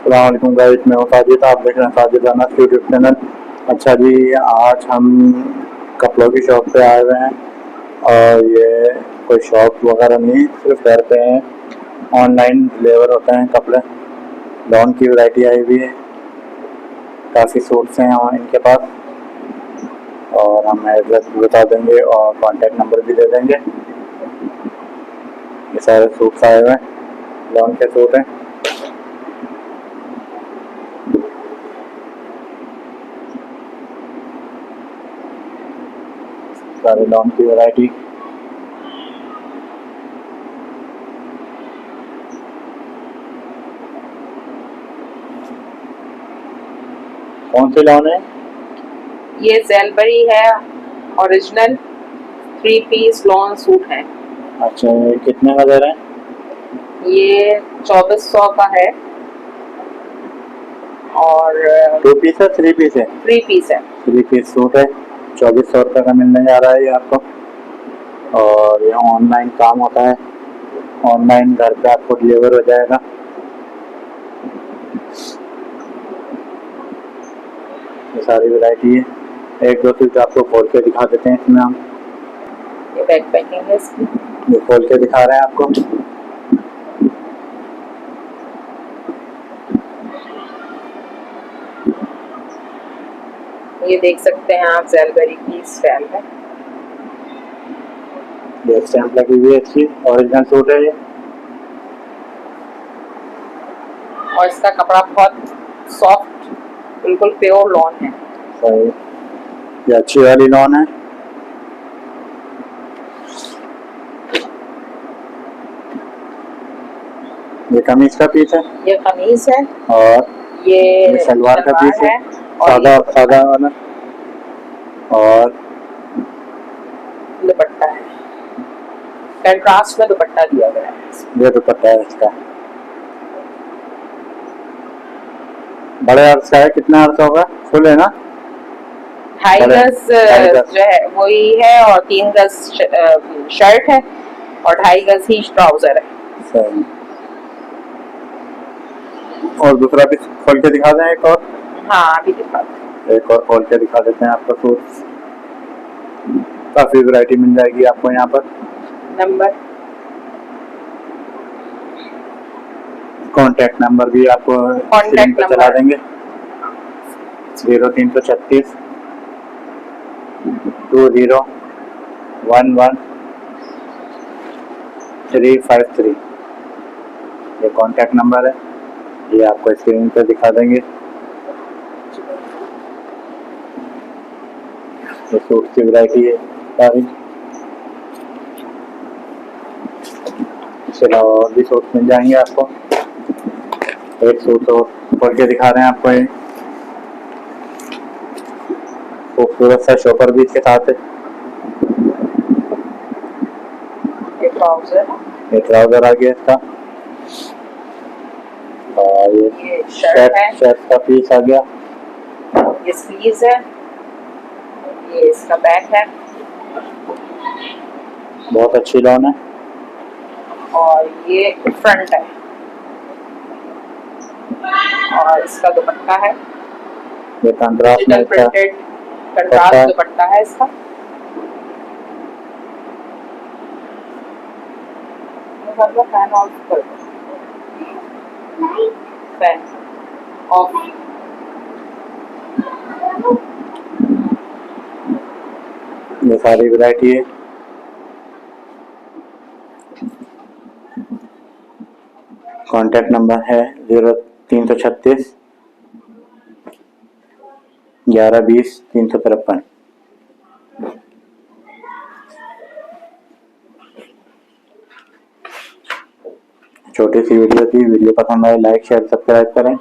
अस्सलामुअलैकुम गाइस, मैं हूं साजिद। आप देख रहे हैं साजिद अनस यूट्यूब चैनल। अच्छा जी, आज हम कपड़ों की शॉप पे आए हुए हैं और ये कोई शॉप वगैरह नहीं, सिर्फ घर पे हैं। ऑनलाइन डिलीवर होते हैं कपड़े। लॉन की वैरायटी आई हुई है, काफ़ी सूट्स हैं और इनके पास, और हम एड्रेस भी बता देंगे और कॉन्टेक्ट नंबर भी दे देंगे। ये सारे सूट्स आए हुए हैं, लॉन के सूट हैं। सारे लॉन की वैरायटी। कौन सी लॉन है? ये ज़ेलबरी है, ओरिजिनल 3 पीस लॉन सूट है। अच्छा, ये कितने का दे रहे हैं? ये 2400 का है और 2 पीस है, 3 पीस है? 3 पीस है। 3 पीस सूट है, 2400 रुपये का मिलने जा रहा है ये आपको। और ये ऑनलाइन काम होता है, ऑनलाइन घर पे आपको डिलीवर हो जाएगा। ये सारी वैरायटी है। एक दो चीज आपको खोल के दिखा देते हैं इसमें हम। ये बैक पैकिंग है इसकी। ये खोल के दिखा रहे हैं आपको। ये देख सकते हैं आप, ज़ेलबरी की स्टैम्प है। ये स्टैम्प लगी हुई है इसकी, ओरिजिनल सूट है ये। और इसका कपड़ा बहुत सॉफ्ट, बिल्कुल प्योर लॉन है। सही, ये अच्छी वाली लॉन है। ये कमीज का पीस है। ये कमीज है और ये सलवार का पीस है, सादा सादा वाला। और दुपट्टा है, कंट्रास्ट में दुपट्टा दिया गया है। ये दुपट्टा है इसका। बड़े अर्ज का है, कितना अर्ज होगा? फुल है ना? 2.5 गज जो है वही है, और 3 गज शर्ट है और 2.5 गज ही ट्राउजर है। सही। और दूसरा भी खोल के दिखा दें एक और? हाँ, अभी दिखा दें। एक और खोल के दिखा देते हैं आपको सूट। काफी वैरायटी मिल जाएगी आपको यहाँ पर। नंबर, कॉन्टेक्ट नंबर भी आपको स्क्रीन पे चला देंगे। 0336 20 11 353। ये कॉन्टेक्ट नंबर है, ये आपको स्क्रीन पे दिखा देंगे। ये सूट की वैरायटी है सारी। इसके अलावा और भी सूट मिल जाएंगे आपको। एक सूट और खोल के दिखा रहे हैं आपको। ये खूबसूरत सा शॉपर भी इसके साथ है। ये ट्राउजर आ गया इसका। और ये शर्ट का पीस आ गया। ये स्लीव्स है, ये इसका बैक है। बहुत अच्छी लॉन है। और ये फ्रंट है, और इसका दुपट्टा है। ये कंट्रास्ट में प्रिंटेड कंट्रास्ट दुपट्टा है इसका। फैन ऑफ कर दो, फैन ऑफ। ये सारी वैरायटी है। कॉन्टेक्ट नंबर है 0336 1120 353। छोटी सी वीडियो थी, वीडियो पसंद आए लाइक शेयर सब्सक्राइब करें।